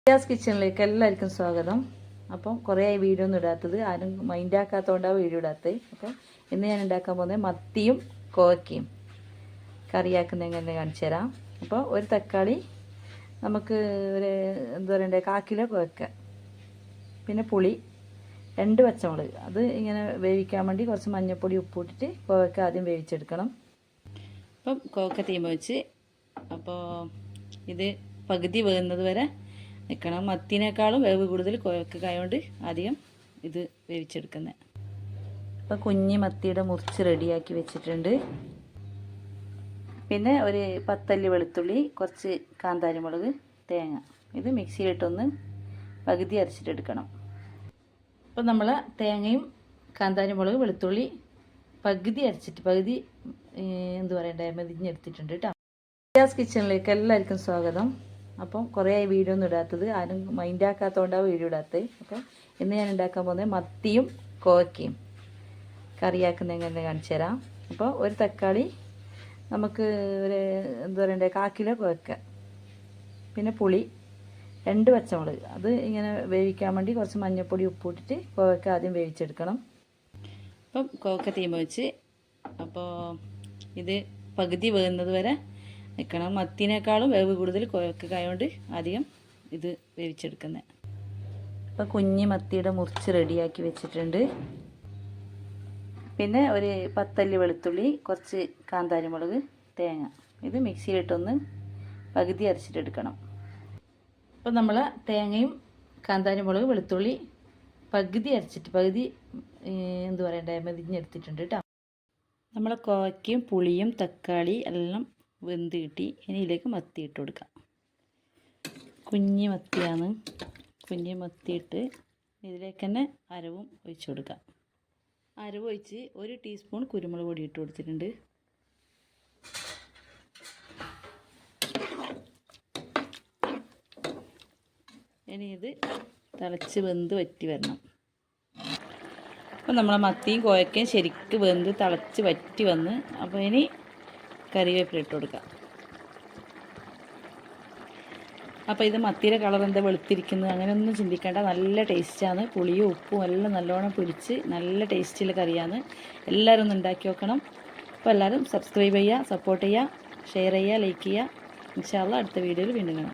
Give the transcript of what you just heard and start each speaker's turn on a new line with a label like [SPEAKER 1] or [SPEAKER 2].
[SPEAKER 1] Gas കിച്ചണിലേക്ക് എല്ലാവർക്കും സ്വാഗതം. അപ്പം കുറേ വീഡിയോ ഒന്നും ഇടാത്തത്, ആരും മൈൻഡ് ആക്കാത്തതുകൊണ്ടാണ് വീഡിയോ ഇടാത്തത്. അപ്പം ഇന്ന് ഞാൻ ഉണ്ടാക്കാൻ പോകുന്നത് മത്തിയും കോവയ്ക്കയും കറിയാക്കുന്ന എങ്ങനെ കാണിച്ചു തരാം. അപ്പോൾ ഒരു തക്കാളി, നമുക്ക് ഒരു എന്താ പറയണ്ടേ, 1/4 കിലോ കോവയ്ക്ക, പിന്നെ പുളി, 2 പച്ചമുളക്. അത് ഇങ്ങനെ വേവിക്കാൻ വേണ്ടി കുറച്ച് മഞ്ഞൾപ്പൊടി ഉപ്പിട്ടിട്ട് കോവയ്ക്ക ആദ്യം വേവിച്ചെടുക്കണം. അപ്പം കോവയ്ക്ക തീമ വെച്ച്, അപ്പോൾ ഇത് പകുതി വേകുന്നത് വരെ നിൽക്കണം. മത്തിനേക്കാളും വേവ് കൂടുതൽ കോവയ്ക്കായതുകൊണ്ട് ആദ്യം ഇത് വേവിച്ചെടുക്കുന്നത്. അപ്പോൾ കുഞ്ഞി മത്തിയുടെ മുറിച്ച് റെഡിയാക്കി വെച്ചിട്ടുണ്ട്. പിന്നെ ഒരു 10 അല്ലി വെളുത്തുള്ളി, കുറച്ച് കാന്താരി മുളക്, തേങ്ങ. ഇത് മിക്സിയിലിട്ടൊന്ന് പകുതി അരച്ചിട്ടെടുക്കണം. അപ്പോൾ നമ്മൾ തേങ്ങയും കാന്താരി മുളക് വെളുത്തുള്ളി പകുതി അരച്ചിട്ട് പകുതി എന്ത് പറയണ്ടേ മെതിഞ്ഞെടുത്തിട്ടുണ്ട് കേട്ടോ. ഗ്യാസ് കിച്ചണിലേക്ക് എല്ലാവർക്കും സ്വാഗതം. അപ്പം കുറേ വീഡിയോ ഒന്നും ഇടാത്തത്, ആരും മൈൻഡ് ആക്കാത്തതുകൊണ്ടാണ് വീഡിയോ ഇടാത്തത്. അപ്പം ഇന്ന് ഞാൻ ഉണ്ടാക്കാൻ പോകുന്നത് മത്തിയും കോവയ്ക്കയും കറിയാക്കുന്ന എങ്ങനെ കാണിച്ചു തരാം. അപ്പോൾ ഒരു തക്കാളി, നമുക്ക് ഒരു എന്താ പറയണ്ടേ, 1/4 കിലോ കോവയ്ക്ക, പിന്നെ പുളി, 2 പച്ചമുളക്. അത് ഇങ്ങനെ വേവിക്കാൻ വേണ്ടി കുറച്ച് മഞ്ഞൾപ്പൊടി ഉപ്പിട്ടിട്ട് കോവയ്ക്ക ആദ്യം വേവിച്ചെടുക്കണം. അപ്പം കോവയ്ക്ക തീമ വെച്ച്, അപ്പോൾ ഇത് പകുതി വേകുന്നത് വരെ നിൽക്കണം. മത്തിനേക്കാളും വേവ് കൂടുതൽ കോവയ്ക്കായതുകൊണ്ട് ആദ്യം ഇത് വേവിച്ചെടുക്കുന്നത്. അപ്പോൾ കുഞ്ഞി മത്തിയുടെ മുറിച്ച് റെഡിയാക്കി വെച്ചിട്ടുണ്ട്. പിന്നെ ഒരു 10 അല്ലി വെളുത്തുള്ളി, കുറച്ച് കാന്താരി മുളക്, തേങ്ങ. ഇത് മിക്സിയിലിട്ടൊന്ന് പകുതി അരച്ചിട്ടെടുക്കണം. അപ്പോൾ നമ്മൾ തേങ്ങയും കാന്താരി മുളക് വെളുത്തുള്ളി പകുതി അരച്ചിട്ട് പകുതി എന്ത് പറയണ്ടേ മെതിഞ്ഞെടുത്തിട്ടുണ്ട് കേട്ടോ. നമ്മൾ കോവയ്ക്കയും പുളിയും തക്കാളി എല്ലാം വെന്ത് കിട്ടി. ഇനി ഇതിലേക്ക് മത്തി ഇട്ട് കൊടുക്കാം. കുഞ്ഞി മത്തിയാണ്. കുഞ്ഞി മത്തിയിട്ട് ഇതിലേക്ക് തന്നെ അരവും ഒഴിച്ച് കൊടുക്കാം. അരവ് ഒഴിച്ച് 1 ടീസ്പൂൺ കുരുമുളക് പൊടി ഇട്ട് കൊടുത്തിട്ടുണ്ട്. ഇനി ഇത് തിളച്ച് വെന്ത് വറ്റി വരണം. അപ്പോൾ നമ്മളെ മത്തിയും കോവയ്ക്കയും ശരിക്ക് വെന്ത് തിളച്ച് വറ്റി വന്ന്, അപ്പോൾ ഇനി കറിവേപ്പില ഇട്ട് കൊടുക്കാം. അപ്പോൾ ഇത് മത്തിയുടെ കളർ എന്താ വെളുത്തിരിക്കുന്നത് അങ്ങനെയൊന്നും ചിന്തിക്കേണ്ട, നല്ല ടേസ്റ്റാണ്. പുളിയും ഉപ്പും എല്ലാം നല്ലോണം പിടിച്ച് നല്ല ടേസ്റ്റുള്ള കറിയാണ്. എല്ലാവരും ഒന്ന് ഉണ്ടാക്കി നോക്കണം. അപ്പോൾ എല്ലാവരും സബ്സ്ക്രൈബ് ചെയ്യുക, സപ്പോർട്ട് ചെയ്യുക, ഷെയർ ചെയ്യുക, ലൈക്ക് ചെയ്യുക. ഇൻഷാ അല്ലാഹ് അടുത്ത വീഡിയോയിൽ വീണ്ടും കാണാം.